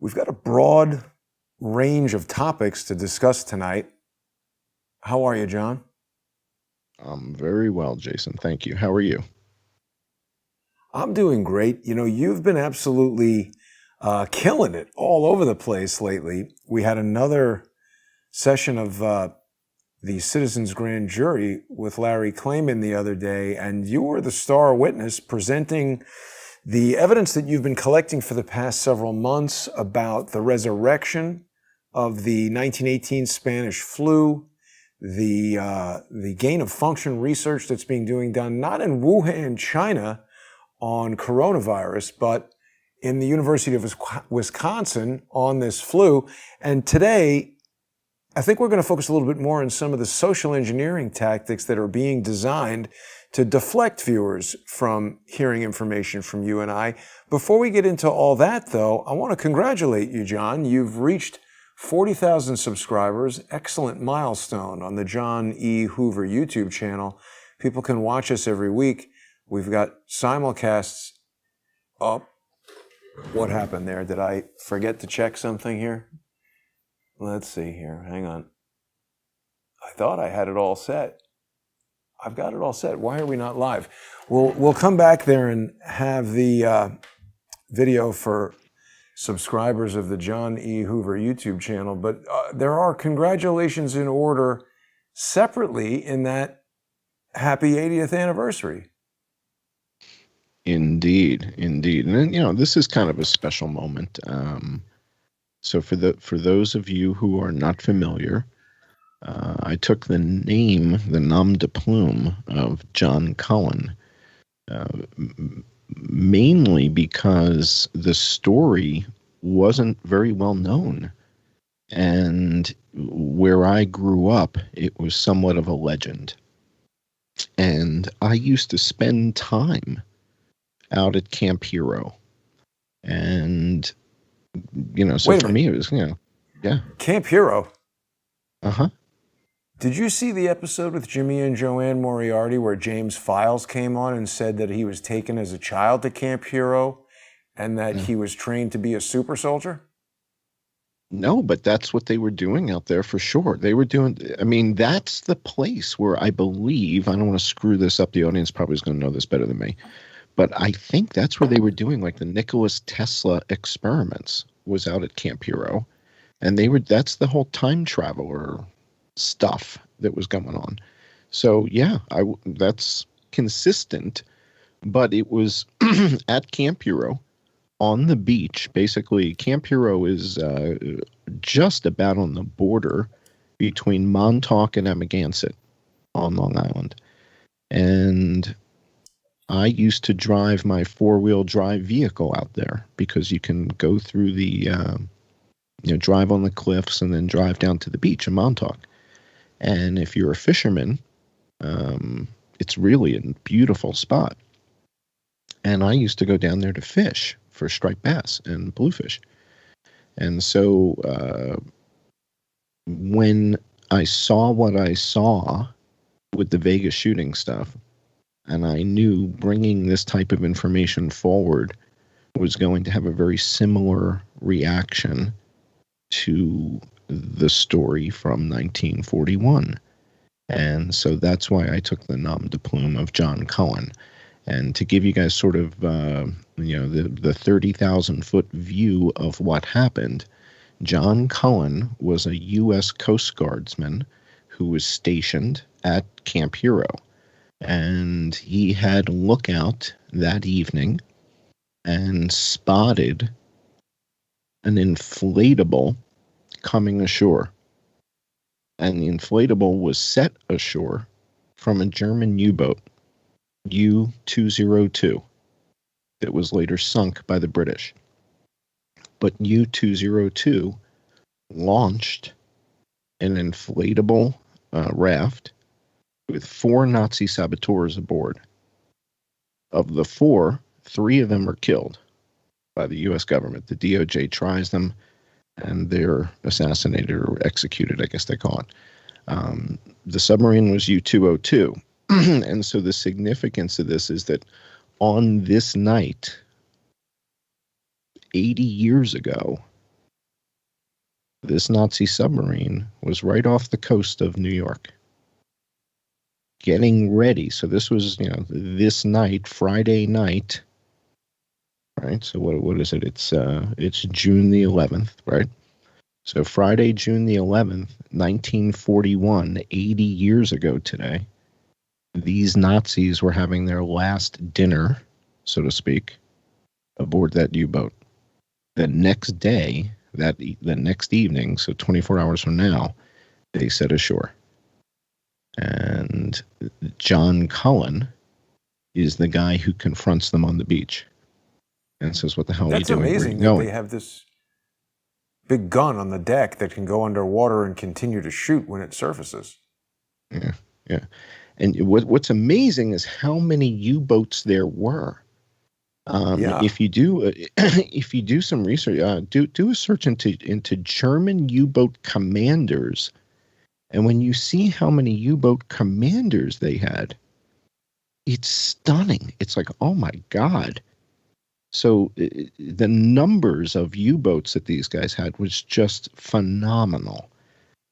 We've got a broad range of topics to discuss tonight. How are you, John? I'm very well, Jason. Thank you. How are you? I'm doing great. You know, you've been absolutely killing it all over the place lately. We had another session of the Citizens Grand Jury with Larry Klayman the other day, and you were the star witness presenting the evidence that you've been collecting for the past several months about the resurrection of the 1918 Spanish flu, the gain of function research that's being done not in Wuhan, China, on coronavirus, but in the University of Wisconsin on this flu. And today, I think we're going to focus a little bit more on some of the social engineering tactics that are being designed to deflect viewers from hearing information from you and I. Before we get into all that, though, I want to congratulate you, John. You've reached 40,000 subscribers, excellent milestone on the John E. Hoover YouTube channel. People can watch us every week. We've got simulcasts up. What happened there? Did I forget to check something here? Let's see here. Hang on. I thought I had it all set. I've got it all set. Why are we not live? We'll come back there and have the video for subscribers of the John E. Hoover YouTube channel. But there are congratulations in order separately in that happy 80th anniversary. Indeed. And you know, this is kind of a special moment. So for those of you who are not familiar, I took the nom de plume of John Cullen, mainly because the story wasn't very well known. And where I grew up, it was somewhat of a legend. And I used to spend time out at Camp Hero. And, you know, so for me, it was, you know, yeah. Camp Hero? Uh-huh. Did you see the episode with Jimmy and Joanne Moriarty where James Files came on and said that he was taken as a child to Camp Hero and that he was trained to be a super soldier? No, but that's what they were doing out there for sure. They were doing, I mean, that's the place where I believe, I don't want to screw this up, the audience probably is going to know this better than me, but I think that's where they were doing like the Nikola Tesla experiments was out at Camp Hero. And that's the whole time traveler stuff that was going on. So yeah, that's consistent, but it was at Camp Hero on the beach. Basically, Camp Hero is just about on the border between Montauk and Amagansett on Long Island. And I used to drive my four-wheel drive vehicle out there because you can go through the, drive on the cliffs and then drive down to the beach in Montauk. And if you're a fisherman, it's really a beautiful spot. And I used to go down there to fish for striped bass and bluefish. And so when I saw what I saw with the Vegas shooting stuff, and I knew bringing this type of information forward was going to have a very similar reaction to the story from 1941. And so that's why I took the nom de plume of John Cullen. And to give you guys sort of, the 30,000-foot view of what happened, John Cullen was a U.S. Coast Guardsman who was stationed at Camp Hero. And he had a lookout that evening and spotted an inflatable coming ashore. And the inflatable was set ashore from a German U-boat, U-202, that was later sunk by the British. But U-202 launched an inflatable raft with 4 Nazi saboteurs aboard. Of the 4, 3 of them were killed by the U.S. government. The DOJ tries them, and they're assassinated or executed, I guess they call it. The submarine was U-202. And so the significance of this is that on this night, 80 years ago, This Nazi submarine was right off the coast of New York, getting ready. So this was, this night, Friday night, right? So what is it? It's June the 11th, right? So Friday, June the 11th, 1941, 80 years ago today, these Nazis were having their last dinner, so to speak, aboard that U-boat. The next day, the next evening, so 24 hours from now, they set ashore. And John Cullen is the guy who confronts them on the beach and says, "What the hell are you doing? That's amazing that they have this big gun on the deck that can go underwater and continue to shoot when it surfaces." Yeah, yeah. And what's amazing is how many U-boats there were. If you do some research, do a search into German U-boat commanders, and when you see how many U-boat commanders they had, it's stunning. It's like, oh my God. So the numbers of U-boats that these guys had was just phenomenal.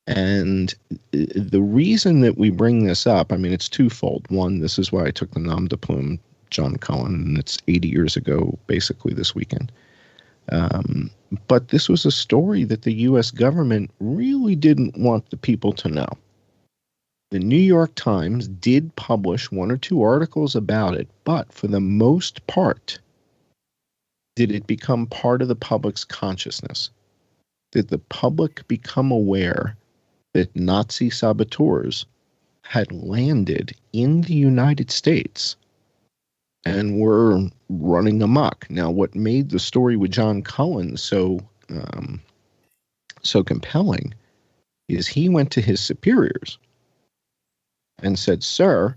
And the reason that we bring this up, I mean, it's twofold. One, this is why I took the nom de plume John Cullen, and it's 80 years ago, basically this weekend. But this was a story that the U.S. government really didn't want the people to know. The New York Times did publish one or two articles about it, but for the most part, did it become part of the public's consciousness? Did the public become aware that Nazi saboteurs had landed in the United States and were running amok? Now, what made the story with John Cullen so compelling is he went to his superiors and said, "Sir,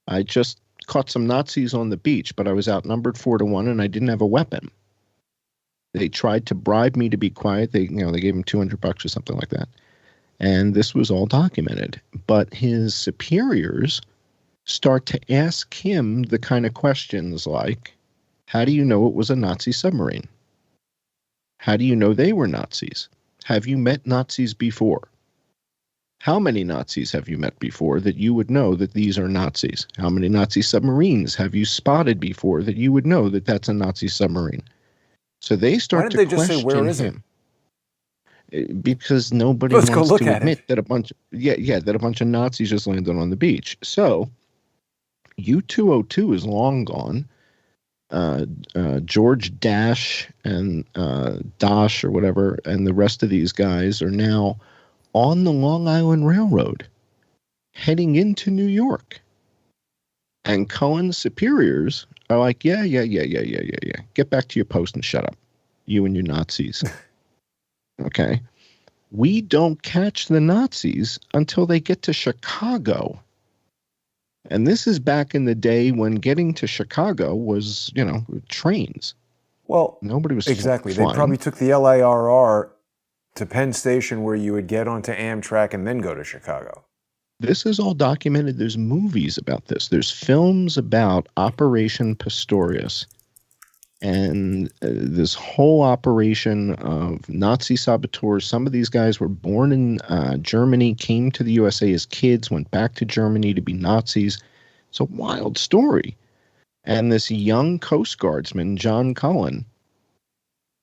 I just caught some Nazis on the beach, but I was outnumbered 4-1 and I didn't have a weapon. They tried to bribe me to be quiet. They gave him $200 or something like that. And this was all documented. But his superiors start to ask him the kind of questions like, how do you know it was a Nazi submarine? How do you know they were Nazis? Have you met Nazis before? How many Nazis have you met before that you would know that these are Nazis? How many Nazi submarines have you spotted before that you would know that that's a Nazi submarine?" So they start to question him. Because nobody wants to admit that a bunch of Nazis just landed on the beach. So U-202 is long gone. George Dash and Dosh or whatever, and the rest of these guys are now on the Long Island Railroad, heading into New York. And Cullen's superiors are like, yeah. Get back to your post and shut up, you and your Nazis. Okay. We don't catch the Nazis until they get to Chicago. And this is back in the day when getting to Chicago was, trains. Well, nobody was exactly. flying. They probably took the LIRR to Penn Station, where you would get onto Amtrak and then go to Chicago. This is all documented. There's movies about this. There's films about Operation Pistorius. And this whole operation of Nazi saboteurs. Some of these guys were born in Germany, came to the USA as kids, went back to Germany to be Nazis. It's a wild story. And this young Coast Guardsman, John Cullen,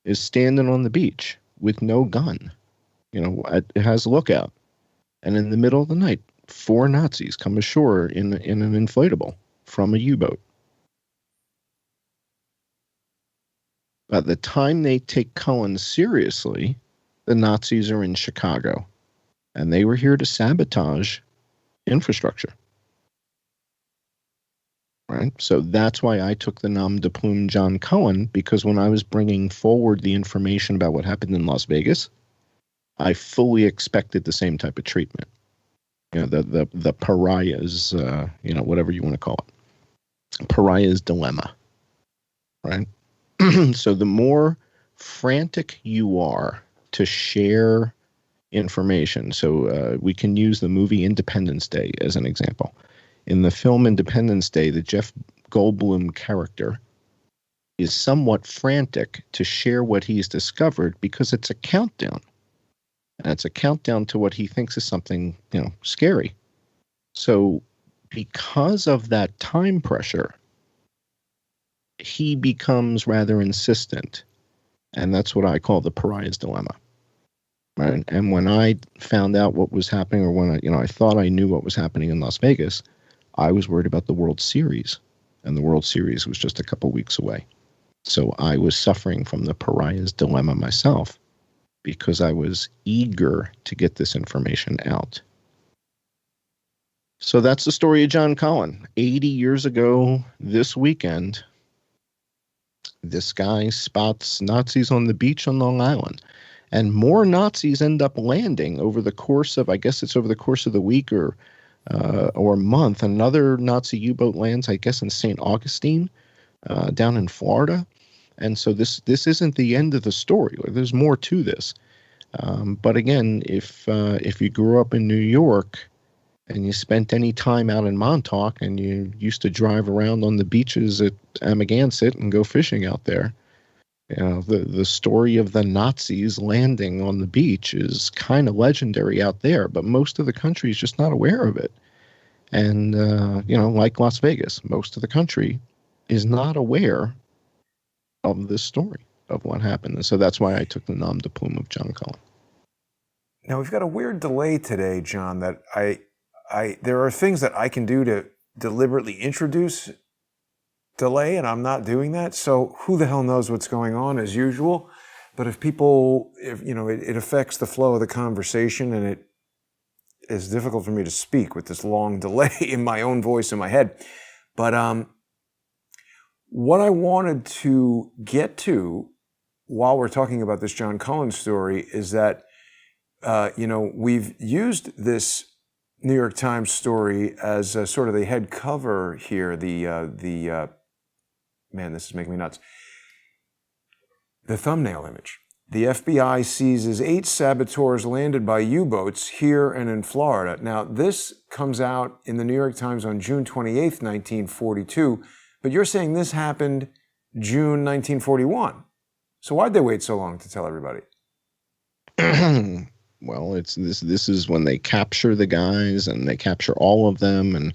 is standing on the beach with no gun. It has a lookout. And in the middle of the night, 4 Nazis come ashore in an inflatable from a U-boat. By the time they take Cullen seriously, the Nazis are in Chicago. And they were here to sabotage infrastructure. Right? So that's why I took the nom de plume John Cullen, because when I was bringing forward the information about what happened in Las Vegas, I fully expected the same type of treatment. The pariahs, whatever you want to call it. Pariah's dilemma. Right? So the more frantic you are to share information, so we can use the movie Independence Day as an example. In the film Independence Day, the Jeff Goldblum character is somewhat frantic to share what he's discovered because it's a countdown. And it's a countdown to what he thinks is something, scary. So because of that time pressure, he becomes rather insistent. And that's what I call the pariah's dilemma. Right? And when I found out what was happening, or when I thought I knew what was happening in Las Vegas, I was worried about the World Series. And the World Series was just a couple weeks away. So I was suffering from the pariah's dilemma myself, because I was eager to get this information out. So that's the story of John Cullen. 80 years ago this weekend, this guy spots Nazis on the beach on Long Island. And more Nazis end up landing over the course of, I guess it's over the course of the week or month. Another Nazi U-boat lands, I guess, in St. Augustine, down in Florida. And so this isn't the end of the story. There's more to this. But again, if you grew up in New York and you spent any time out in Montauk and you used to drive around on the beaches at Amagansett and go fishing out there, the story of the Nazis landing on the beach is kind of legendary out there, but most of the country is just not aware of it. And, like Las Vegas, most of the country is not aware of this story of what happened. And so that's why I took the nom de plume of John Cullen. Now, we've got a weird delay today, John, that there are things that I can do to deliberately introduce delay, and I'm not doing that. So who the hell knows what's going on, as usual. But if it affects the flow of the conversation, and it is difficult for me to speak with this long delay in my own voice in my head. But what I wanted to get to while we're talking about this John Cullen story is that, we've used this New York Times story as sort of the head cover here. Man, this is making me nuts. The thumbnail image. The FBI seizes 8 saboteurs landed by U-boats here and in Florida. Now, this comes out in the New York Times on June 28th, 1942. But you're saying this happened June 1941. So why'd they wait so long to tell everybody? Well, this is when they capture the guys, and they capture all of them. And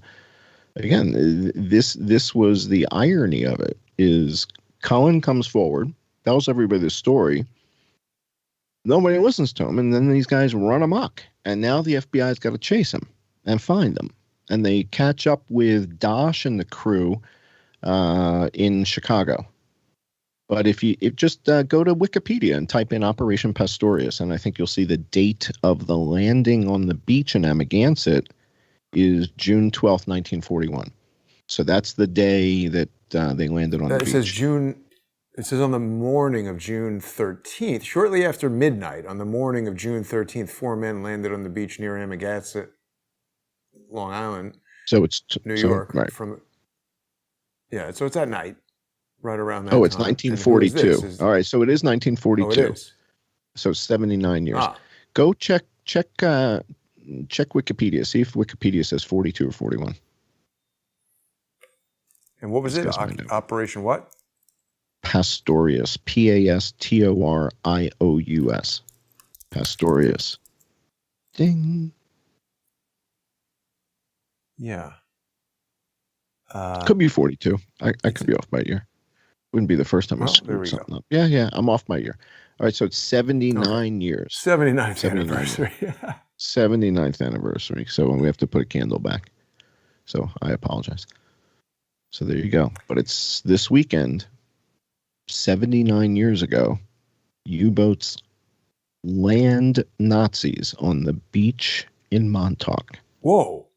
again, this was the irony of it, is Cullen comes forward, tells everybody this story. Nobody listens to him, and then these guys run amok. And now the FBI's got to chase him and find him. And they catch up with Dosh and the crew in Chicago. But if just go to Wikipedia and type in Operation Pastorius, and I think you'll see the date of the landing on the beach in Amagansett is June 12th, 1941. So that's the day that they landed on the beach. It says on the morning of June 13th, shortly after midnight, on the morning of June 13th, 4 men landed on the beach near Amagansett, Long Island, New York. Right. So it's at night, right around that Oh, it's time. 1942. All right, so it is 1942. Oh, it is. So 79 years. Ah. Go check Wikipedia. See if Wikipedia says 42 or 41. And what was it? Operation what? Pastorius. Pastorious. Pastorius. Ding. Yeah. Could be 42. I could be off by a year. Wouldn't be the first time I screwed something up. Yeah, I'm off by a year. All right, so it's 79 years. 79th anniversary. 79th anniversary. So we have to put a candle back. So I apologize. So there you go. But it's this weekend, 79 years ago, U-boats land Nazis on the beach in Montauk. Whoa.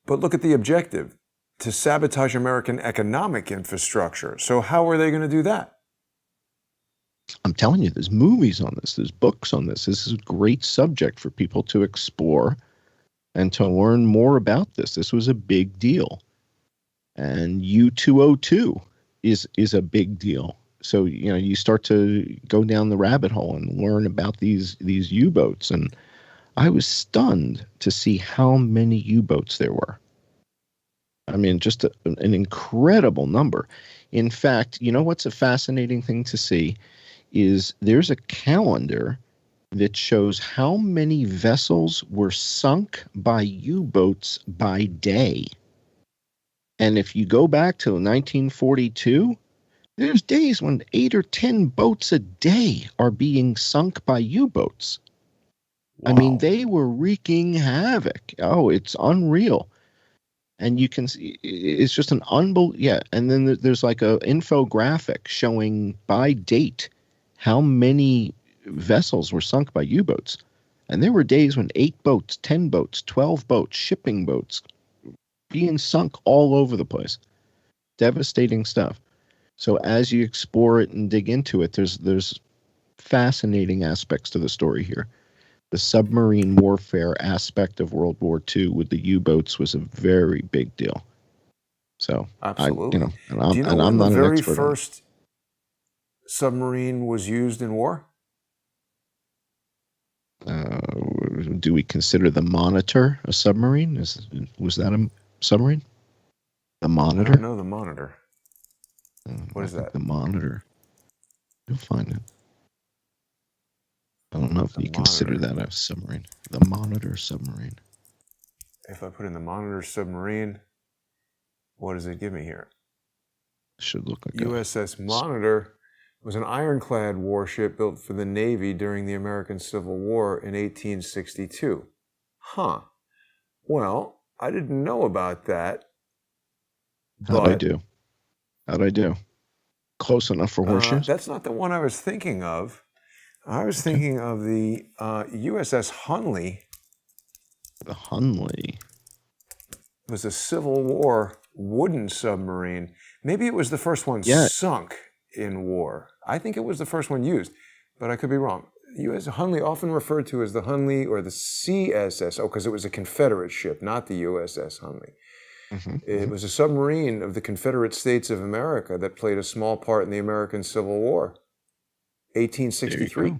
But look at the objective. To sabotage American economic infrastructure. So how are they going to do that? I'm telling you, there's movies on this. There's books on this. This is a great subject for people to explore and to learn more about this. This was a big deal. And U-202 is a big deal. So, you start to go down the rabbit hole and learn about these U-boats. And I was stunned to see how many U-boats there were. I mean, just an incredible number. In fact, what's a fascinating thing to see is there's a calendar that shows how many vessels were sunk by U-boats by day. And if you go back to 1942, there's days when 8 or 10 boats a day are being sunk by U-boats. Wow. I mean, they were wreaking havoc. Oh, it's unreal. And you can see, it's just an unbelievable, yeah. And then there's like a infographic showing by date how many vessels were sunk by U-boats. And there were days when 8 boats, 10 boats, 12 boats, shipping boats being sunk all over the place. Devastating stuff. So as you explore it and dig into it, there's fascinating aspects to the story here. The submarine warfare aspect of World War II with the U-boats was a very big deal. So absolutely. Do you know when the very first submarine was used in war? Do we consider the Monitor a submarine? Was that a submarine? The Monitor? I don't know the Monitor. What is that? The Monitor. You'll find it. I don't know if you consider that a submarine. The Monitor submarine. If I put in the Monitor submarine, what does it give me here? Should look like USS Monitor was an ironclad warship built for the Navy during the American Civil War in 1862. Huh. Well, I didn't know about that. How'd I do? Close enough for horseshoes? That's not the one I was thinking of. I was thinking of the USS Hunley. The Hunley was a Civil War wooden submarine. Maybe it was the first one sunk in war. I think it was the first one used, but I could be wrong. U.S. Hunley, often referred to as the Hunley or the CSS, because it was a Confederate ship, not the USS Hunley. It was a submarine of the Confederate States of America that played a small part in the American Civil War. 1863.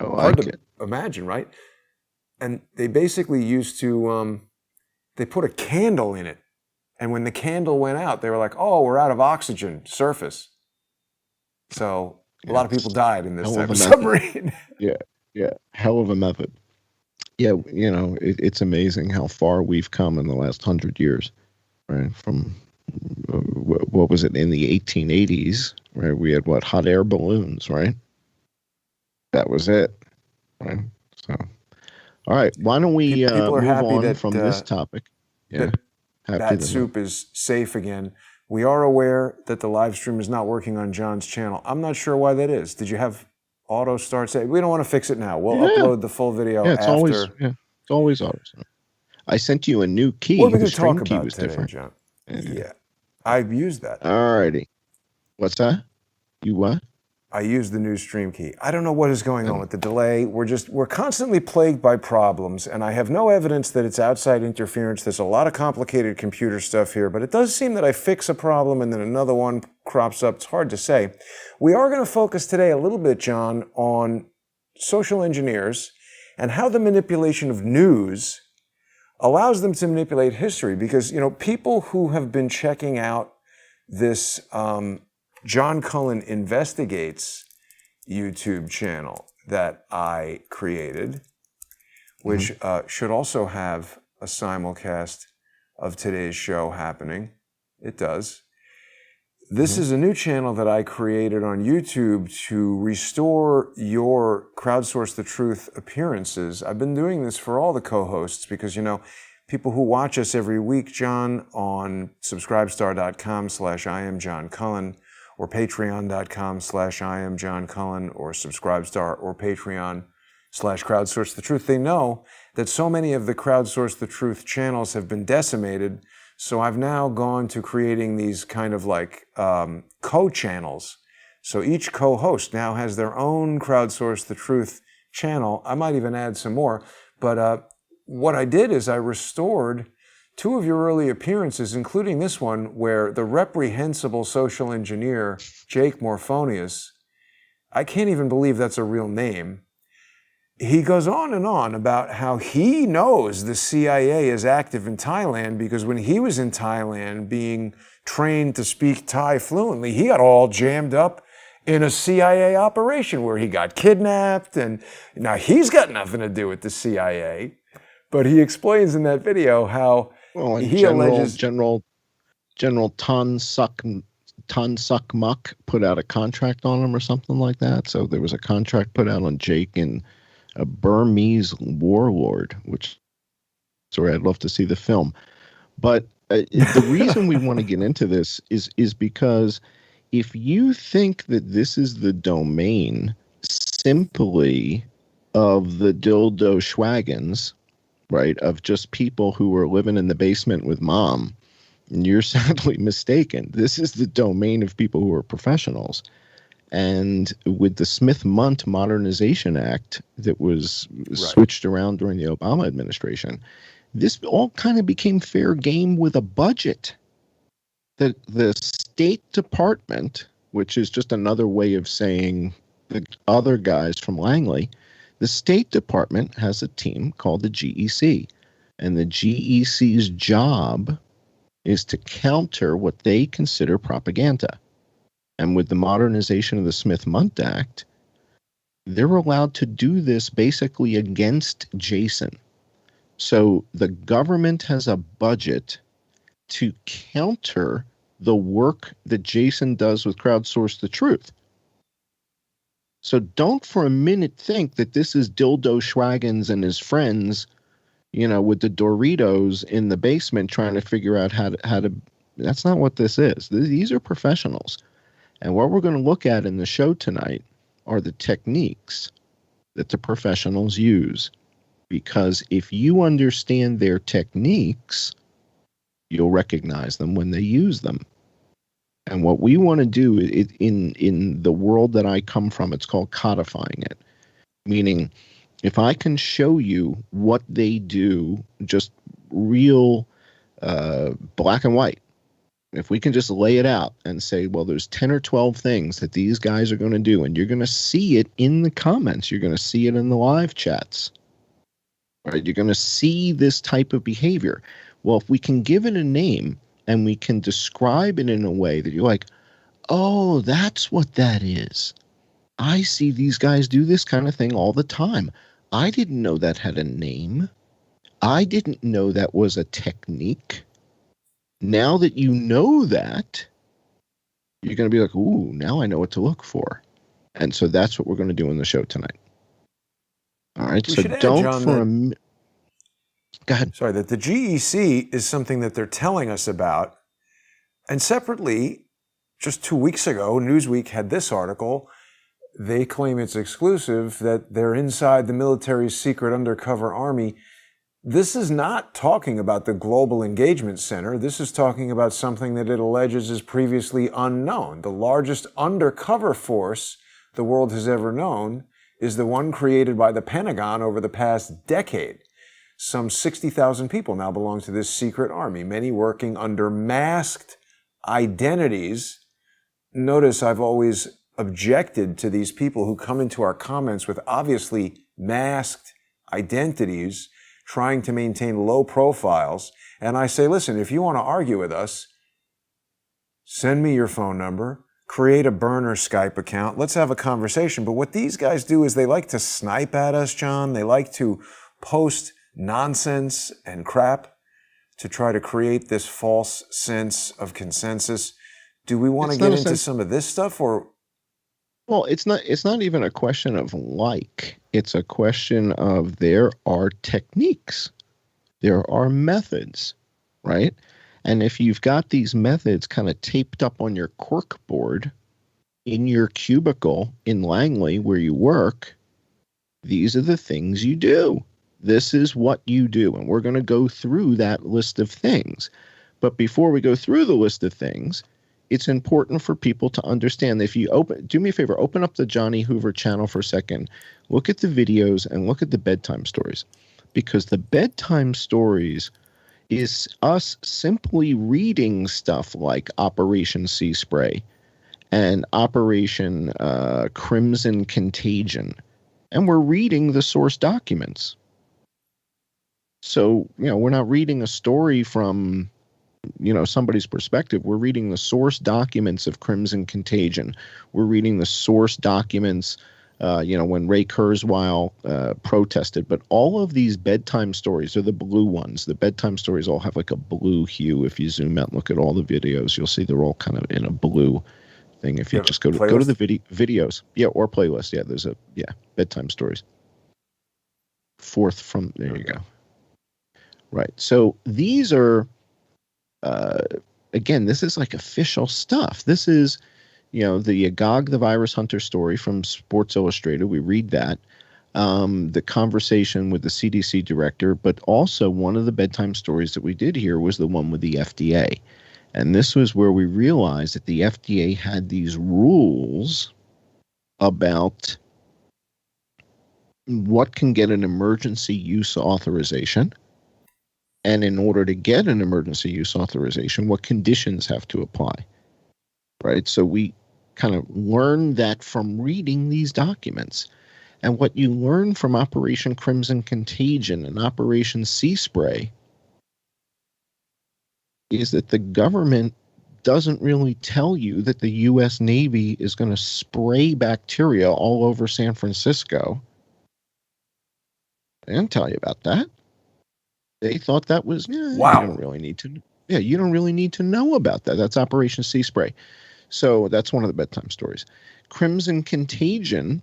Hard to imagine, right? And they basically used to, they put a candle in it. And when the candle went out, they were like, oh, we're out of oxygen, surface. So a lot of people died in this type of submarine. Yeah. Hell of a method. Yeah, it's amazing how far we've come in the last 100 years, right? From, what was it, in the 1880s, right? We had hot air balloons, right? That was it, right? So, all right, why don't we move on from this topic? Yeah, that soup is safe again. We are aware that the live stream is not working on John's channel. I'm not sure why that is. Did you have auto start? Say we don't want to fix it now. We'll upload the full video after. It's always auto start. I sent you a new key. What are we going to talk about today, different. John? Yeah, I've used that. All righty. What's that? You what? I used the new stream key. I don't know what is going on with the delay. We're constantly plagued by problems, and I have no evidence that it's outside interference. There's a lot of complicated computer stuff here, but it does seem that I fix a problem and then another one crops up. It's hard to say. We are going to focus today a little bit, John, on social engineers and how the manipulation of news allows them to manipulate history. Because, people who have been checking out this John Cullen Investigates YouTube channel that I created, which should also have a simulcast of today's show happening. It does. This is a new channel that I created on YouTube to restore your Crowdsource the Truth appearances. I've been doing this for all the co-hosts because, people who watch us every week, John, on subscribestar.com/IamJohnCullen, or patreon.com/IamJohnCullen, or Subscribestar, or Patreon/Crowdsource the Truth. They know that so many of the Crowdsource the Truth channels have been decimated, so I've now gone to creating these kind of like co-channels. So each co-host now has their own Crowdsource the Truth channel. I might even add some more, but what I did is I restored 2 of your early appearances, including this one where the reprehensible social engineer, Jake Morphonius, I can't even believe that's a real name. He goes on and on about how he knows the CIA is active in Thailand because when he was in Thailand being trained to speak Thai fluently, he got all jammed up in a CIA operation where he got kidnapped. And now he's got nothing to do with the CIA, but he explains in that video how Well, and he alleges. General Tan Suk Muk put out a contract on him or something like that. So there was a contract put out on Jake, and a Burmese warlord, which sorry, I'd love to see the film. But the reason we want to get into this is because if you think that this is the domain simply of the dildo schwaggens, right, of just people who were living in the basement with mom, you're sadly mistaken. This is the domain of people who are professionals. And with the Smith-Mundt Modernization Act that was switched around during the Obama administration, this all kind of became fair game with a budget. The State Department, which is just another way of saying the other guys from Langley, the State Department has a team called the GEC. And the GEC's job is to counter what they consider propaganda. And with the modernization of the Smith-Mundt Act, they're allowed to do this basically against Jason. So the government has a budget to counter the work that Jason does with Crowdsource the Truth. So don't for a minute think that this is Dildo Schwaggens and his friends, with the Doritos in the basement trying to figure out how to. That's not what this is. These are professionals. And what we're going to look at in the show tonight are the techniques that the professionals use. Because if you understand their techniques, you'll recognize them when they use them. And what we want to do in the world that I come from, it's called codifying it. Meaning, if I can show you what they do, just real black and white, if we can just lay it out and say, well, there's 10 or 12 things that these guys are going to do, and you're going to see it in the comments. You're going to see it in the live chats. Right? You're going to see this type of behavior. Well, if we can give it a name and we can describe it in a way that you're like, oh, that's what that is. I see these guys do this kind of thing all the time. I didn't know that had a name. I didn't know that was a technique. Now that you know that, you're going to be like, ooh, now I know what to look for. And so that's what we're going to do in the show tonight. All right, so don't for a minute. Go ahead. Sorry, that the GEC is something that they're telling us about. And separately, just 2 weeks ago, Newsweek had this article. They claim it's exclusive, that they're inside the military's secret undercover army. This is not talking about the Global Engagement Center. This is talking about something that it alleges is previously unknown. The largest undercover force the world has ever known is the one created by the Pentagon over the past decade. Some 60,000 people now belong to this secret army, many working under masked identities. Notice I've always objected to these people who come into our comments with obviously masked identities, trying to maintain low profiles. And I say, listen, if you want to argue with us, send me your phone number, create a burner Skype account, let's have a conversation. But what these guys do is they like to snipe at us, John. They like to post nonsense and crap to try to create this false sense of consensus. Do we want to get into some of this stuff, or? Well, it's not even a question of like. It's a question of there are techniques. There are methods, right? And if you've got these methods kind of taped up on your cork board in your cubicle in Langley where you work, these are the things you do. This is what you do. And we're going to go through that list of things. But before we go through the list of things, it's important for people to understand. If you do me a favor, open up the Johnny Hoover channel for a second. Look at the videos and look at the bedtime stories. Because the bedtime stories is us simply reading stuff like Operation Sea Spray and Operation Crimson Contagion. And we're reading the source documents. So, we're not reading a story from somebody's perspective. We're reading the source documents of Crimson Contagion. We're reading the source documents, when Ray Kurzweil protested. But all of these bedtime stories are the blue ones. The bedtime stories all have like a blue hue. If you zoom out and look at all the videos, you'll see they're all kind of in a blue thing. If you just go to the videos, or playlist, there's bedtime stories. Fourth from there, you go. Right. So these are, again, this is like official stuff. This is, the Agog the Virus Hunter story from Sports Illustrated. We read that. The conversation with the CDC director, but also one of the bedtime stories that we did here was the one with the FDA. And this was where we realized that the FDA had these rules about what can get an emergency use authorization. And in order to get an emergency use authorization, what conditions have to apply, right? So we kind of learned that from reading these documents. And what you learn from Operation Crimson Contagion and Operation Sea Spray is that the government doesn't really tell you that the U.S. Navy is going to spray bacteria all over San Francisco. They didn't tell you about that. They thought that was, wow. You don't really need to. Yeah, you don't really need to know about that. That's Operation Sea Spray. So that's one of the bedtime stories. Crimson Contagion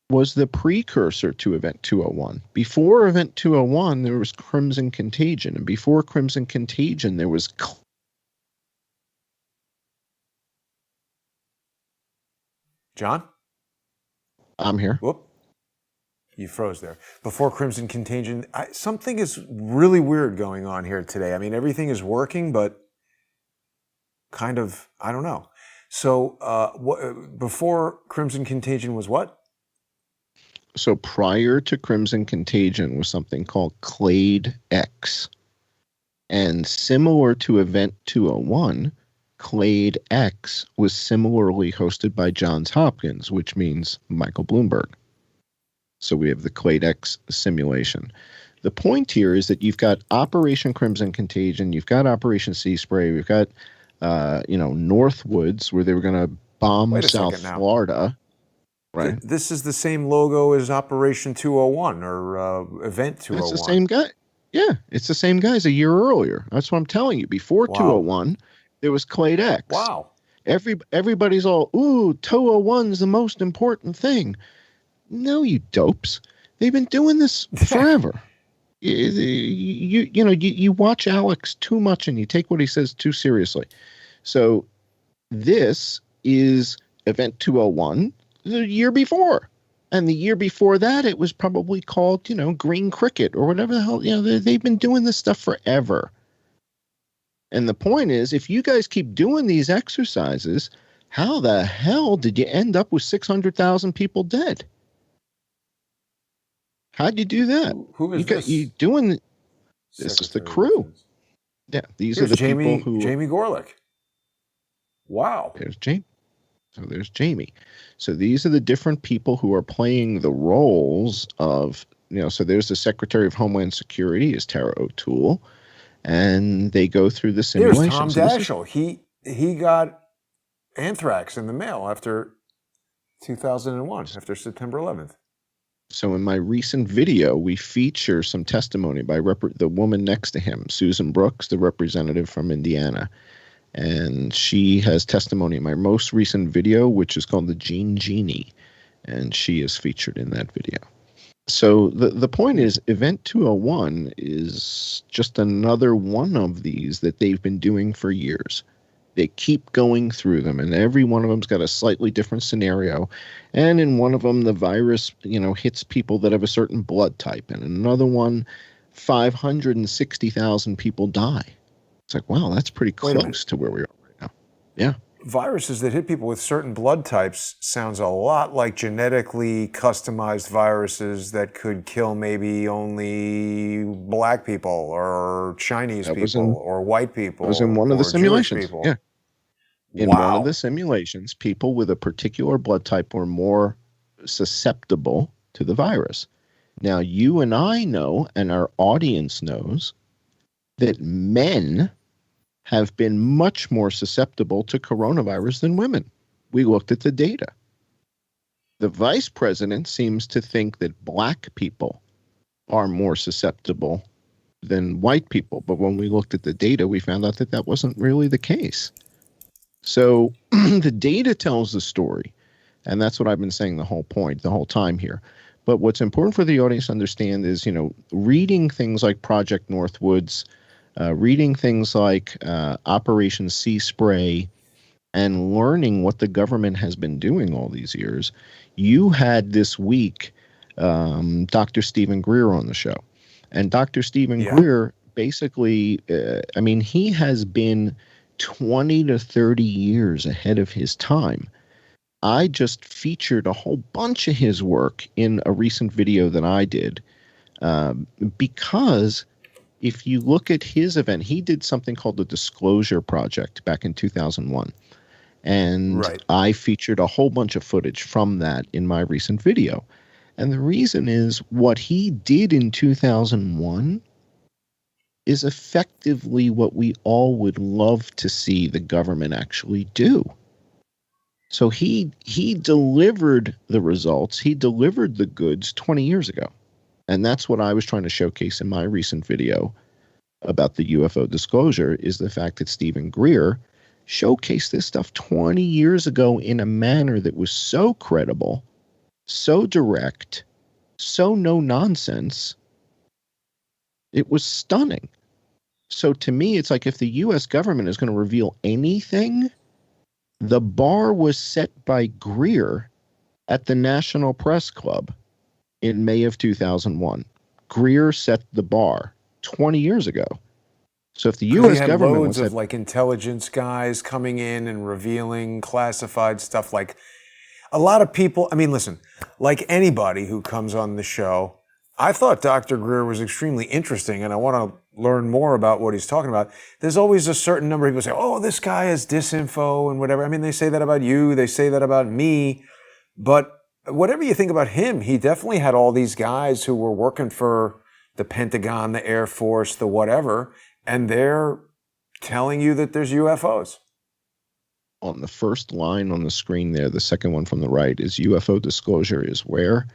was the precursor to Event 201. Before Event 201, there was Crimson Contagion. And before Crimson Contagion, there was... John? I'm here. Whoop. You froze there. Before Crimson Contagion, something is really weird going on here today. I mean, everything is working, but kind of, I don't know. So before Crimson Contagion was what? So prior to Crimson Contagion was something called Clade X. And similar to Event 201, Clade X was similarly hosted by Johns Hopkins, which means Michael Bloomberg. So we have the Clade X simulation. The point here is that you've got Operation Crimson Contagion, you've got Operation Sea Spray, we've got Northwoods, where they were going to bomb South Florida. Right. This is the same logo as Operation 201 or Event 201. It's the same guy. Yeah, it's the same guys a year earlier. That's what I'm telling you. Before 201, there was Clade X. Wow. Everybody's all, 201's the most important thing. No, you dopes. They've been doing this forever. You watch Alex too much and you take what he says too seriously. So this is Event 201 the year before. And the year before that, it was probably called, Green Cricket or whatever the hell. They've been doing this stuff forever. And the point is, if you guys keep doing these exercises, how the hell did you end up with 600,000 people dead? How'd you do that? Who is this? You doing? This is the crew. Yeah, these are the people who. Jamie Gorelick. Wow. There's Jamie. So there's Jamie. So these are the different people who are playing the roles of, so there's the Secretary of Homeland Security is Tara O'Toole, and they go through the simulation. There's Tom Daschle. He got anthrax in the mail after 2001, after September 11th. So in my recent video, we feature some testimony by the woman next to him, Susan Brooks, the representative from Indiana. And she has testimony in my most recent video, which is called the Gene Genie. And she is featured in that video. So the point is, Event 201 is just another one of these that they've been doing for years. They keep going through them, and every one of them's got a slightly different scenario. And in one of them, the virus, hits people that have a certain blood type. And in another one, 560,000 people die. It's like, wow, that's pretty close to where we are right now. Yeah. Viruses that hit people with certain blood types sounds a lot like genetically customized viruses that could kill maybe only black people or Chinese people or white people. It was in one of the simulations. Yeah. In one of the simulations, people with a particular blood type were more susceptible to the virus. Now, you and I know, and our audience knows, that men have been much more susceptible to coronavirus than women. We looked at the data. The vice president seems to think that black people are more susceptible than white people. But when we looked at the data, we found out that that wasn't really the case. So the data tells the story. And that's what I've been saying the whole time here. But what's important for the audience to understand is, reading things like Project Northwoods, reading things like Operation Sea Spray, and learning what the government has been doing all these years. You had this week Dr. Stephen Greer on the show. And Dr. Stephen Greer basically, he has been 20 to 30 years ahead of his time. I just featured a whole bunch of his work in a recent video that I did because if you look at his event, he did something called the Disclosure Project back in 2001. And I featured a whole bunch of footage from that in my recent video. And the reason is what he did in 2001 is effectively what we all would love to see the government actually do. So he delivered the results, he delivered the goods 20 years ago. And that's what I was trying to showcase in my recent video about the UFO disclosure, is the fact that Stephen Greer showcased this stuff 20 years ago in a manner that was so credible, so direct, so no nonsense. It was stunning. So to me, it's like if the U.S. government is going to reveal anything, the bar was set by Greer at the National Press Club in May of 2001. Greer set the bar 20 years ago. So if the U.S. government loads of like intelligence guys coming in and revealing classified stuff, like a lot of people, listen, like anybody who comes on the show, I thought Dr. Greer was extremely interesting, and I want to learn more about what he's talking about. There's always a certain number of people say, oh, this guy is disinfo and whatever. They say that about you. They say that about me. But whatever you think about him, he definitely had all these guys who were working for the Pentagon, the Air Force, the whatever, and they're telling you that there's UFOs. On the first line on the screen there, the second one from the right, is UFO disclosure is where.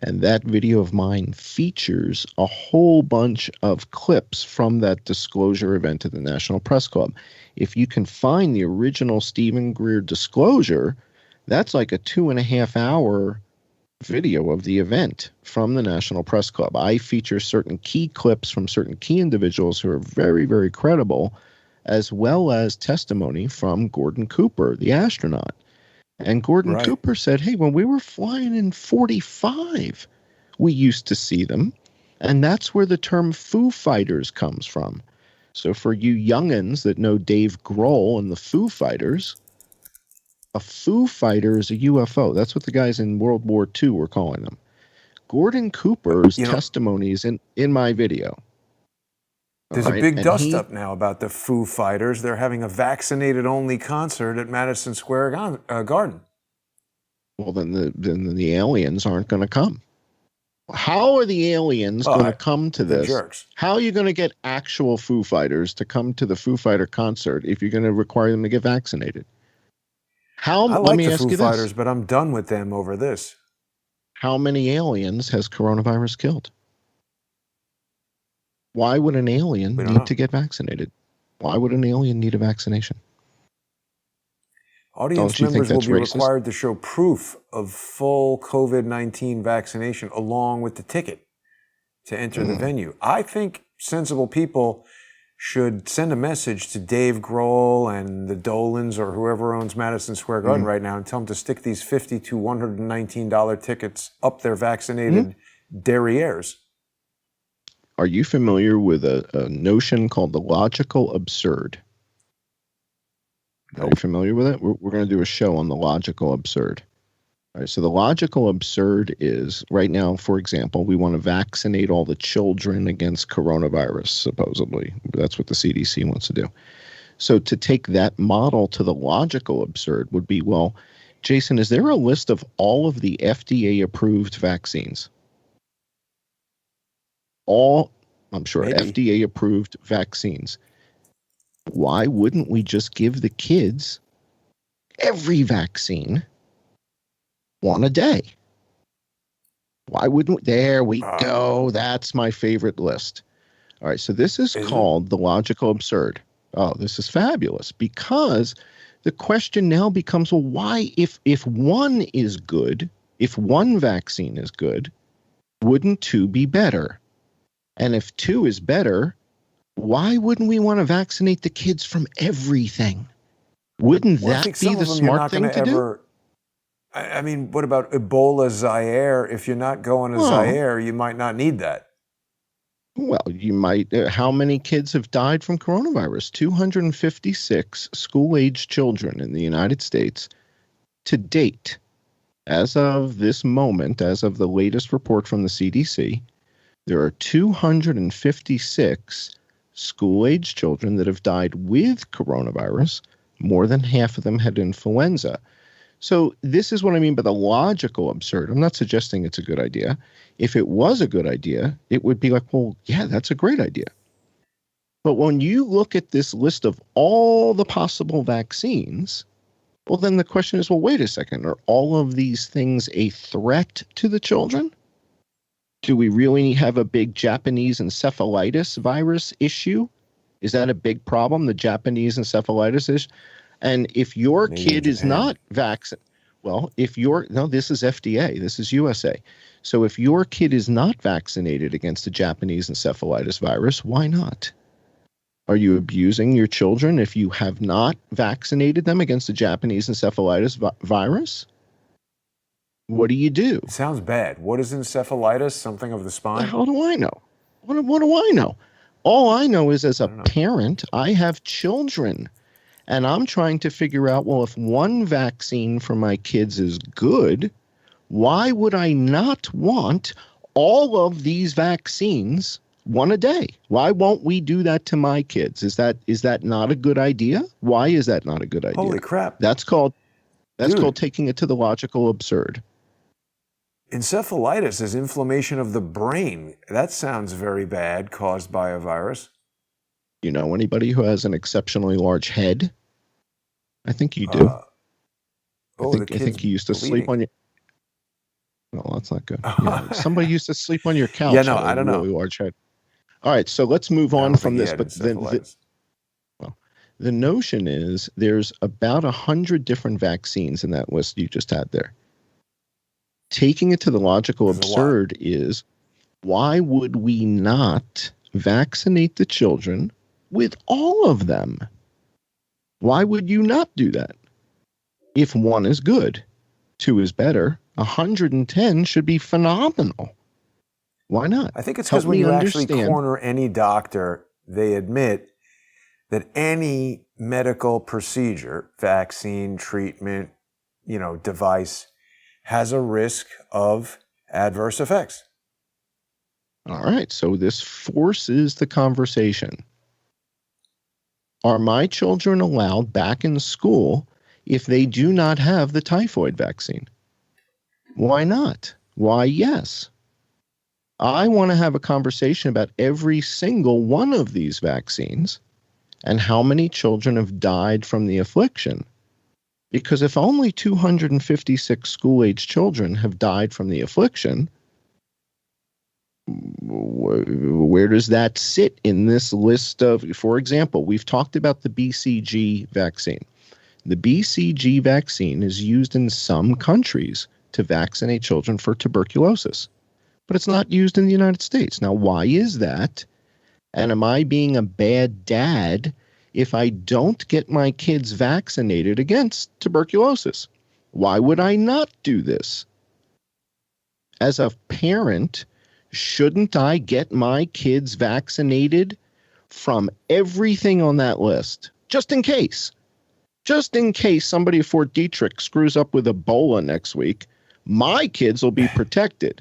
And that video of mine features a whole bunch of clips from that disclosure event at the National Press Club. If you can find the original Stephen Greer disclosure, that's like a 2.5 hour video of the event from the National Press Club. I feature certain key clips from certain key individuals who are very, very credible, as well as testimony from Gordon Cooper, the astronaut. And Gordon Cooper said, hey, when we were flying in 45, we used to see them. And that's where the term Foo Fighters comes from. So for you youngins that know Dave Grohl and the Foo Fighters, a Foo Fighter is a UFO. That's what the guys in World War II were calling them. Gordon Cooper's testimony is in my video. There's a big dust-up now about the Foo Fighters. They're having a vaccinated-only concert at Madison Square Garden. Well, then the aliens aren't going to come. How are the aliens going to come to this? Jerks. How are you going to get actual Foo Fighters to come to the Foo Fighter concert if you're going to require them to get vaccinated? I like the Foo Fighters, but I'm done with them over this. How many aliens has coronavirus killed? Why would an alien need to get vaccinated? Why would an alien need a vaccination? Audience members will be required to show proof of full COVID-19 vaccination along with the ticket to enter the venue. I think sensible people should send a message to Dave Grohl and the Dolans or whoever owns Madison Square Garden right now and tell them to stick these $50 to $119 tickets up their vaccinated derrieres. Are you familiar with a notion called the logical absurd? Are you familiar with it? We're going to do a show on the logical absurd. All right, so the logical absurd is, right now, for example, we want to vaccinate all the children against coronavirus, supposedly. That's what the CDC wants to do. So to take that model to the logical absurd would be, well, Jason, is there a list of all of the FDA-approved vaccines? I'm sure, FDA-approved vaccines. Why wouldn't we just give the kids every vaccine one a day? Why wouldn't we? There we go. That's my favorite list. All right, so this is called the logical absurd. Oh, this is fabulous, because the question now becomes, well, why, if one is good, if one vaccine is good, wouldn't two be better? And if two is better, why wouldn't we want to vaccinate the kids from everything? Wouldn't that be the smart thing to do? I mean, what about Ebola, Zaire? If you're not going to Zaire, you might not need that. Well, you might. How many kids have died from coronavirus? 256 school-age children in the United States to date. As of this moment, as of the latest report from the CDC, there are 256 school-age children that have died with coronavirus. More than half of them had influenza. So this is what I mean by the logical absurd. I'm not suggesting it's a good idea. If it was a good idea, it would be like, well, yeah, that's a great idea. But when you look at this list of all the possible vaccines, well, then the question is, well, wait a second. Are all of these things a threat to the children? Do we really have a big Japanese encephalitis virus issue? Is that a big problem, the Japanese encephalitis issue? And if your kid is not vaccinated, well, no, this is FDA, this is USA. So if your kid is not vaccinated against the Japanese encephalitis virus, why not? Are you abusing your children if you have not vaccinated them against the Japanese encephalitis virus? What do you do? It sounds bad. What is encephalitis? Something of the spine? How do I know? What do I know? All I know is, as a parent, I have children. And I'm trying to figure out, well, if one vaccine for my kids is good, why would I not want all of these vaccines one a day? Why won't we do that to my kids? Is that not a good idea? Why is that not a good idea? Holy crap. That's called taking it to the logical absurd. Encephalitis is inflammation of the brain. That sounds very bad, caused by a virus. You know anybody who has an exceptionally large head? I think you do. I think you used to sleep on your. Well, that's not good. Yeah, somebody used to sleep on your couch. Yeah, no, I don't know. Really large head. All right, so let's move on from this. But the notion is there's about 100 different vaccines in that list you just had there. Taking it to the logical absurd is, why would we not vaccinate the children with all of them? Why would you not do that? If one is good, two is better, 110 should be phenomenal. Why not? I think it's because when you actually corner any doctor, they admit that any medical procedure, vaccine, treatment, device, has a risk of adverse effects. All right, so this forces the conversation. Are my children allowed back in school if they do not have the typhoid vaccine? Why not? Why, yes. I want to have a conversation about every single one of these vaccines and how many children have died from the affliction. Because if only 256 school-age children have died from the affliction, where does that sit in this list of, for example, we've talked about the BCG vaccine. The BCG vaccine is used in some countries to vaccinate children for tuberculosis, but it's not used in the United States. Now, why is that? And am I being a bad dad if I don't get my kids vaccinated against tuberculosis? Why would I not do this? As a parent, shouldn't I get my kids vaccinated from everything on that list? Just in case. Just in case somebody at Fort Detrick screws up with Ebola next week, my kids will be protected.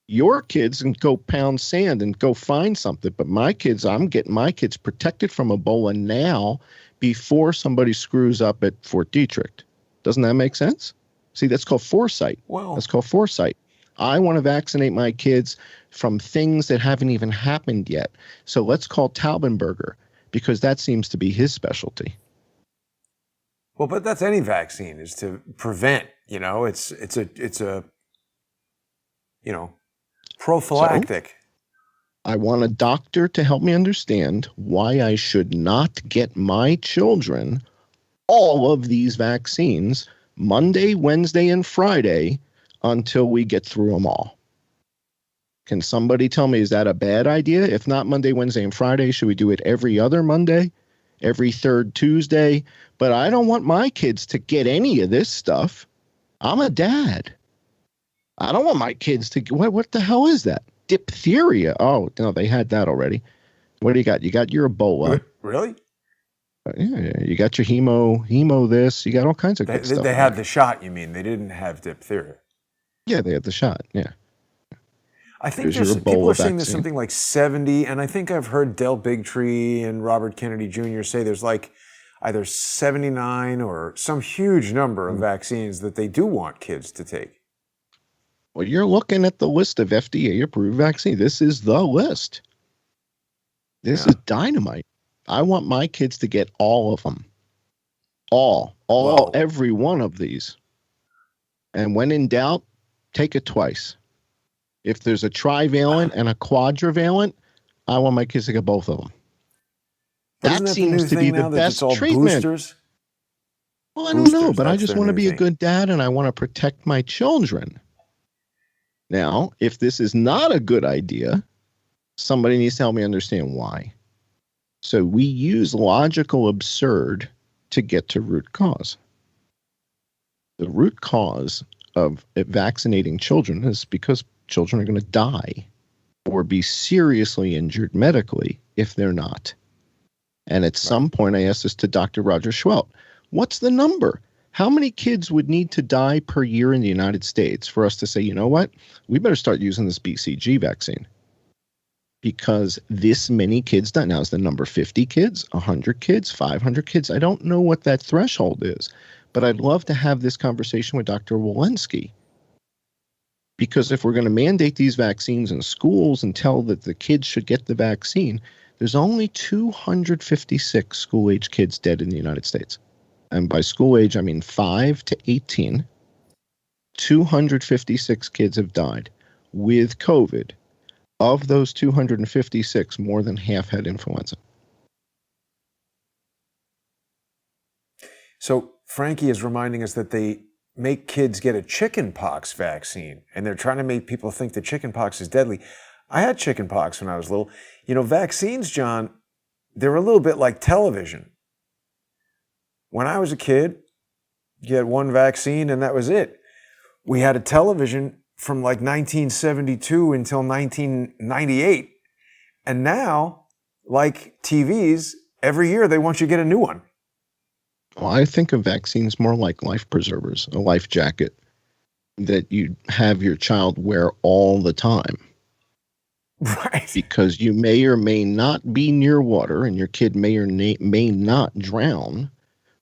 Your kids can go pound sand and go find something, but my kids, I'm getting my kids protected from Ebola now before somebody screws up at Fort Detrick. Doesn't that make sense? See, that's called foresight. Well, that's called foresight. I want to vaccinate my kids from things that haven't even happened yet. So let's call Taubenberger. because that seems to be his specialty. Well, but that's any vaccine, is to prevent. It's a prophylactic. So I want a doctor to help me understand why I should not get my children all of these vaccines Monday, Wednesday, and Friday until we get through them all. Can somebody tell me, is that a bad idea? If not Monday, Wednesday, and Friday, should we do it every other Monday, every third Tuesday? But I don't want my kids to get any of this stuff. I'm a dad. I don't want my kids to, what the hell is that? Diphtheria. Oh, no, they had that already. What do you got? You got your Ebola. Really? Yeah, you got your hemo this. You got all kinds of good stuff. They had the shot, you mean? They didn't have diphtheria. Yeah, they had the shot, yeah. I think people are saying there's something like 70, and I think I've heard Del Bigtree and Robert Kennedy Jr. say there's like either 79 or some huge number of vaccines that they do want kids to take. Well, you're looking at the list of FDA-approved vaccines. This is the list. This is dynamite. I want my kids to get all of them. Every one of these. And when in doubt, take it twice. If there's a trivalent and a quadrivalent, I want my kids to get both of them. That seems to be the best treatment. Boosters? Well, I don't know, but I just want to be a good dad and I want to protect my children. Now, if this is not a good idea, somebody needs to help me understand why. So we use logical absurd to get to root cause. The root cause of vaccinating children is because children are going to die or be seriously injured medically if they're not. And at some point, I asked this to Dr. Roger Schwelt. What's the number? How many kids would need to die per year in the United States for us to say, you know what? We better start using this BCG vaccine. Because this many kids die. Now, is the number 50 kids, 100 kids, 500 kids? I don't know what that threshold is. But I'd love to have this conversation with Dr. Walensky. Because if we're going to mandate these vaccines in schools and tell that the kids should get the vaccine, there's only 256 school-age kids dead in the United States. And by school age, I mean 5 to 18. 256 kids have died with COVID. Of those 256, more than half had influenza. So Frankie is reminding us that they make kids get a chickenpox vaccine, and they're trying to make people think that chickenpox is deadly. I had chickenpox when I was little. Vaccines, John, they're a little bit like television. When I was a kid, you had one vaccine and that was it. We had a television from like 1972 until 1998. And now, like TVs, every year they want you to get a new one. Well, I think of vaccines more like life preservers, a life jacket that you have your child wear all the time. Right. Because you may or may not be near water and your kid may or may not drown.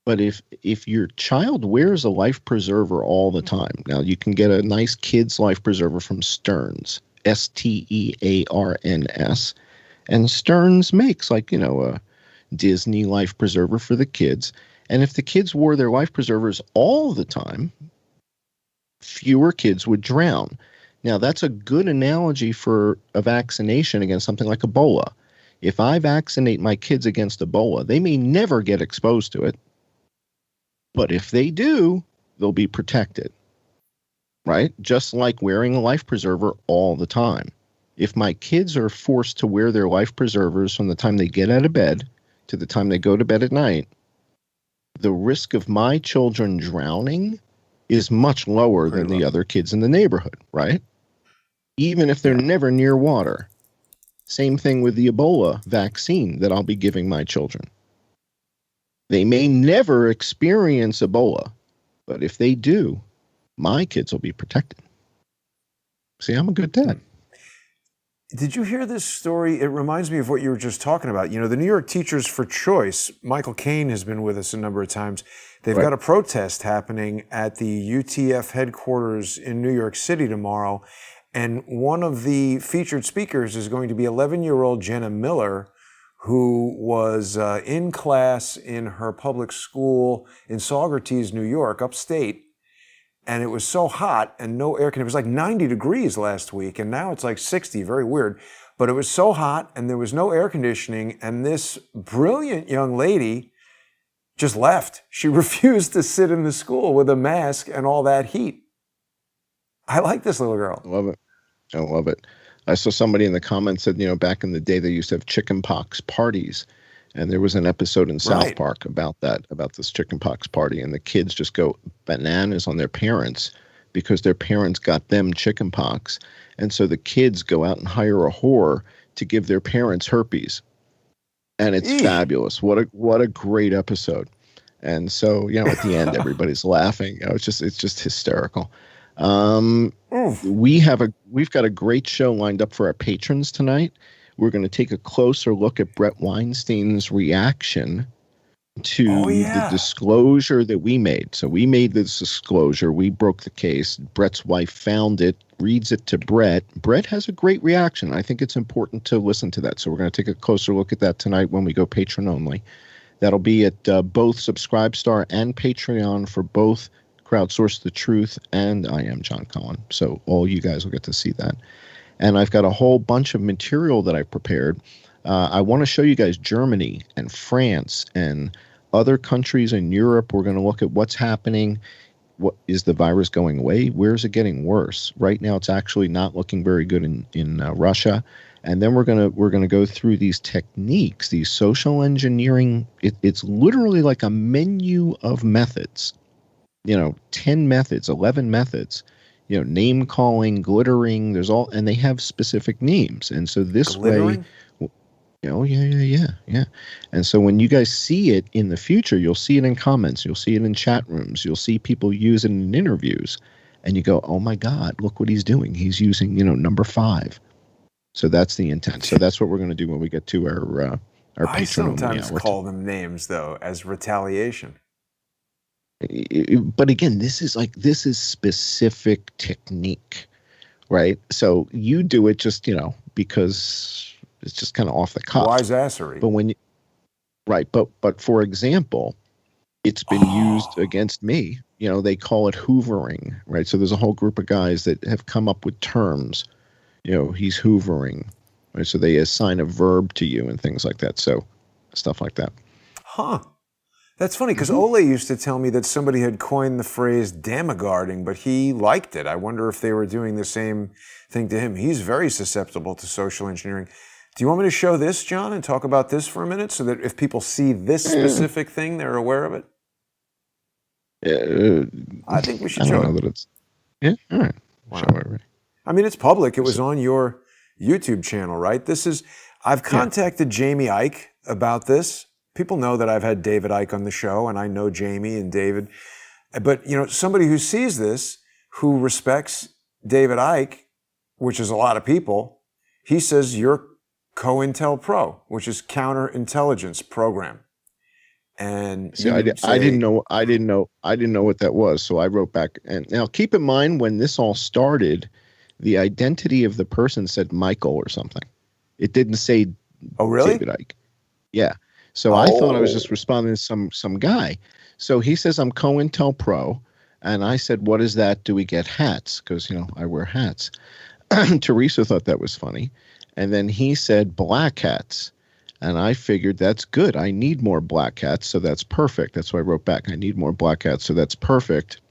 But if your child wears a life preserver all the time, now you can get a nice kid's life preserver from Stearns, Stearns. And Stearns makes a Disney life preserver for the kids. And if the kids wore their life preservers all the time, fewer kids would drown. Now, that's a good analogy for a vaccination against something like Ebola. If I vaccinate my kids against Ebola, they may never get exposed to it. But if they do, they'll be protected, right? Just like wearing a life preserver all the time. If my kids are forced to wear their life preservers from the time they get out of bed to the time they go to bed at night, the risk of my children drowning is much lower than the other kids in the neighborhood, right? Even if they're never near water. Same thing with the Ebola vaccine that I'll be giving my children. They may never experience Ebola, but if they do, my kids will be protected. See, I'm a good dad. Did you hear this story? It reminds me of what you were just talking about. The New York Teachers for Choice, Michael Caine has been with us a number of times. They've got a protest happening at the UTF headquarters in New York City tomorrow. And one of the featured speakers is going to be 11-year-old Jenna Miller, who was in class in her public school in Saugerties, New York, upstate. And it was so hot and no air conditioning. It was like 90 degrees last week, and now it's like 60, very weird. But it was so hot and there was no air conditioning, and this brilliant young lady just left. She refused to sit in the school with a mask and all that heat. I like this little girl. I love it. I love it. I saw somebody in the comments said, back in the day, they used to have chickenpox parties. And there was an episode in South Park about that, about this chickenpox party. And the kids just go bananas on their parents because their parents got them chickenpox. And so the kids go out and hire a whore to give their parents herpes. And it's fabulous. What a great episode. And so, at the end, everybody's laughing. It's just hysterical. We've got a great show lined up for our patrons tonight. We're going to take a closer look at Brett Weinstein's reaction to the disclosure that we made. So we made this disclosure. We broke the case. Brett's wife found it, reads it to Brett. Brett has a great reaction. I think it's important to listen to that. So we're going to take a closer look at that tonight when we go patron only. That'll be at both Subscribestar and Patreon for both Crowdsource the Truth and I Am John Cullen. So all you guys will get to see that. And I've got a whole bunch of material that I've prepared. I want to show you guys Germany and France and other countries in Europe. We're going to look at what's happening. What is the virus going away? Where is it getting worse? Right now, it's actually not looking very good in Russia. And then we're gonna go through these techniques, these social engineering. It's literally like a menu of methods. 10 methods, 11 methods. Name calling, glittering. There's all, and they have specific names. And so this glittering? Way, yeah. And so when you guys see it in the future, you'll see it in comments, you'll see it in chat rooms, you'll see people use it in interviews, and you go, "Oh my God, look what he's doing! He's using, number 5." So that's the intent. So that's what we're going to do when we get to our patron. I sometimes call them names though as retaliation. But again, this is specific technique, right? So you do it just, because it's just kind of off the cuff. Wise-assery. But when you, right. But for example, it's been used against me. They call it hoovering, right? So there's a whole group of guys that have come up with terms. He's hoovering, right? So they assign a verb to you and things like that. So stuff like that. Huh. That's funny because Ole used to tell me that somebody had coined the phrase damagarding, but he liked it. I wonder if they were doing the same thing to him. He's very susceptible to social engineering. Do you want me to show this, John, and talk about this for a minute so that if people see this specific thing, they're aware of it? I think we should show it. Yeah, all right. Wow. Show it. I mean, it's public. It was on your YouTube channel, right? I've contacted Jamie Ike about this. People know that I've had David Ike on the show, and I know Jamie and David. But, somebody who sees this, who respects David Ike, which is a lot of people, he says you're COINTELPRO, which is counterintelligence program. And see, I didn't know what that was. So I wrote back. And now keep in mind, when this all started, the identity of the person said Michael or something. It didn't say David Ike. Yeah. So I thought I was just responding to some guy. So he says, I'm COINTELPRO. And I said, what is that? Do we get hats? Because, I wear hats. Teresa thought that was funny. And then he said black hats. And I figured that's good. I need more black hats, so that's perfect. That's why I wrote back. I need more black hats, so that's perfect.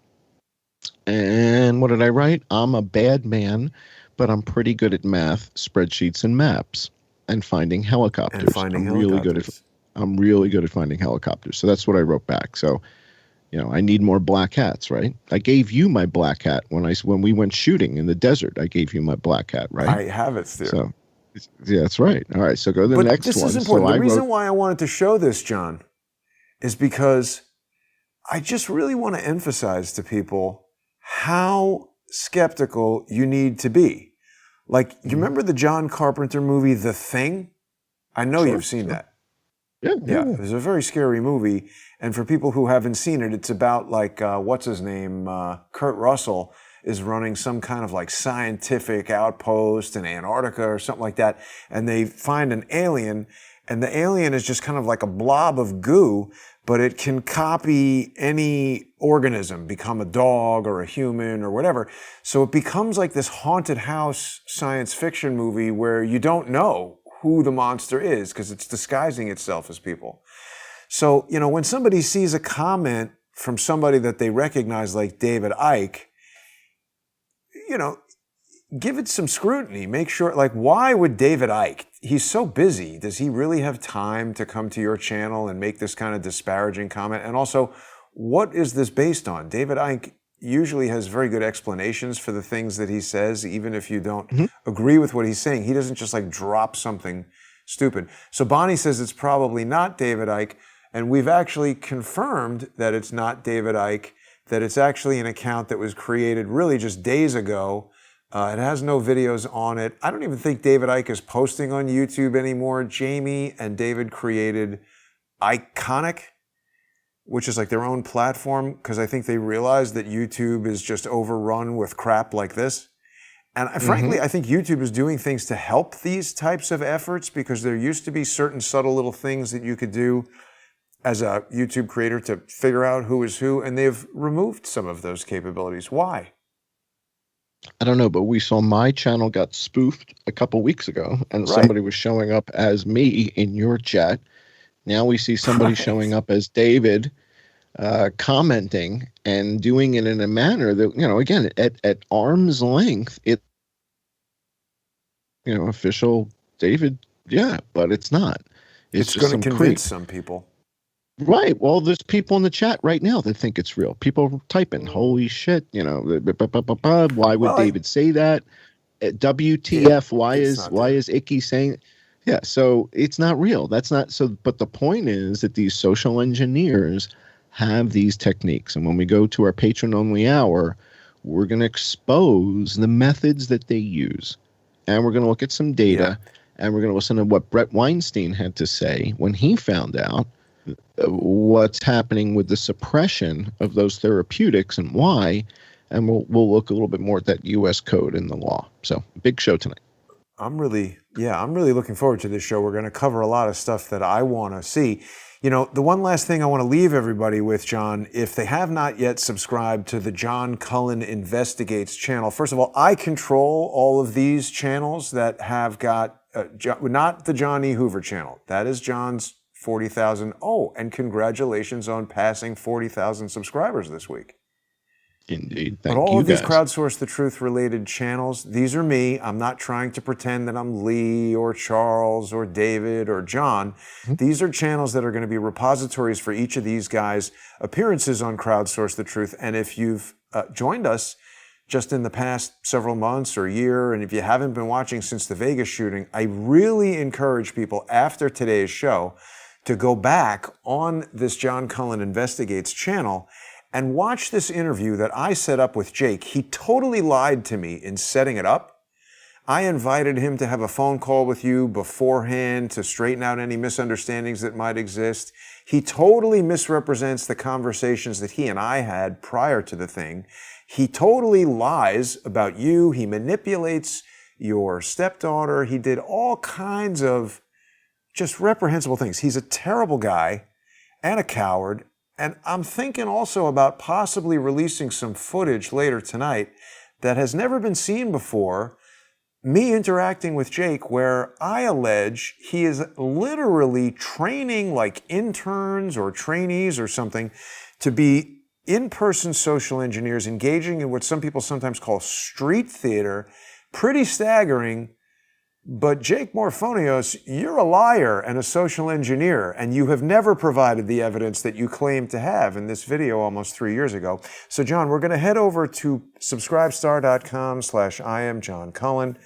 And what did I write? I'm a bad man, but I'm pretty good at math, spreadsheets, and maps, and finding helicopters. I'm really good at finding helicopters. So that's what I wrote back. So, I need more black hats, right? I gave you my black hat when we went shooting in the desert. I gave you my black hat, right? I have it still. So, yeah, that's right. All right, so go to the next one. This is important. The reason why I wanted to show this, John, is because I just really want to emphasize to people how skeptical you need to be. Like, you remember the John Carpenter movie, The Thing? I know you've seen that. Yeah, it was a very scary movie. And for people who haven't seen it, it's about what's his name? Kurt Russell is running some kind of scientific outpost in Antarctica or something like that. And they find an alien and the alien is just kind of like a blob of goo, but it can copy any organism, become a dog or a human or whatever. So it becomes like this haunted house science fiction movie where you don't know who the monster is because it's disguising itself as people. So, when somebody sees a comment from somebody that they recognize like David Icke, give it some scrutiny. Make sure, why would David Icke, he's so busy, does he really have time to come to your channel and make this kind of disparaging comment? And also, what is this based on? David Icke usually has very good explanations for the things that he says, even if you don't agree with what he's saying. He doesn't just drop something stupid. So Bonnie says it's probably not David Icke, and we've actually confirmed that it's not David Icke, that it's actually an account that was created really just days ago. It has no videos on it. I don't even think David Icke is posting on YouTube anymore. Jamie and David created Iconic, which is like their own platform, because I think they realized that YouTube is just overrun with crap like this. And frankly, I think YouTube is doing things to help these types of efforts, because there used to be certain subtle little things that you could do as a YouTube creator to figure out who is who, and they've removed some of those capabilities. Why? I don't know, but we saw my channel got spoofed a couple weeks ago, and somebody was showing up as me in your chat. Now we see somebody showing up as David, commenting and doing it in a manner that, again, at arm's length, official David, but it's not. It's just going to convince some people. Right. Well, there's people in the chat right now that think it's real. People typing, holy shit, why would David say that? WTF, why is Icky saying? Yeah, so it's not real. That's not so. But the point is that these social engineers have these techniques. And when we go to our patron-only hour, we're going to expose the methods that they use. And we're going to look at some data, and we're going to listen to what Brett Weinstein had to say when he found out what's happening with the suppression of those therapeutics and why, and we'll look a little bit more at that U.S. code in the law. So, big show tonight. I'm really looking forward to this show. We're going to cover a lot of stuff that I want to see. The one last thing I want to leave everybody with, John, if they have not yet subscribed to the John Cullen Investigates channel, first of all, I control all of these channels that have got, not the John E. Hoover channel. That is John's 40,000. Oh, and congratulations on passing 40,000 subscribers this week. Indeed. But all of these Crowdsource the Truth related channels, these are me. I'm not trying to pretend that I'm Lee or Charles or David or John. These are channels that are going to be repositories for each of these guys' appearances on Crowdsource the Truth. And if you've joined us just in the past several months or year, and if you haven't been watching since the Vegas shooting, I really encourage people after today's show to go back on this John Cullen Investigates channel and watch this interview that I set up with Jake. He totally lied to me in setting it up. I invited him to have a phone call with you beforehand to straighten out any misunderstandings that might exist. He totally misrepresents the conversations that he and I had prior to the thing. He totally lies about you. He manipulates your stepdaughter. He did all kinds of just reprehensible things. He's a terrible guy and a coward. And I'm thinking also about possibly releasing some footage later tonight that has never been seen before, me interacting with Jake, where I allege he is literally training like interns or trainees or something to be in-person social engineers engaging in what some people sometimes call street theater. Pretty staggering. But Jake Morphonios, you're a liar and a social engineer, and you have never provided the evidence that you claim to have in this video almost 3 years ago. So, John, we're going to head over to subscribestar.com/IamJohnCullen,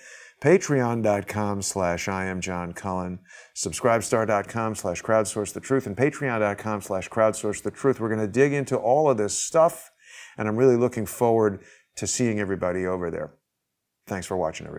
patreon.com/IamJohnCullen, subscribestar.com/crowdsource the truth, and patreon.com/crowdsource the truth. We're going to dig into all of this stuff, and I'm really looking forward to seeing everybody over there. Thanks for watching, everybody.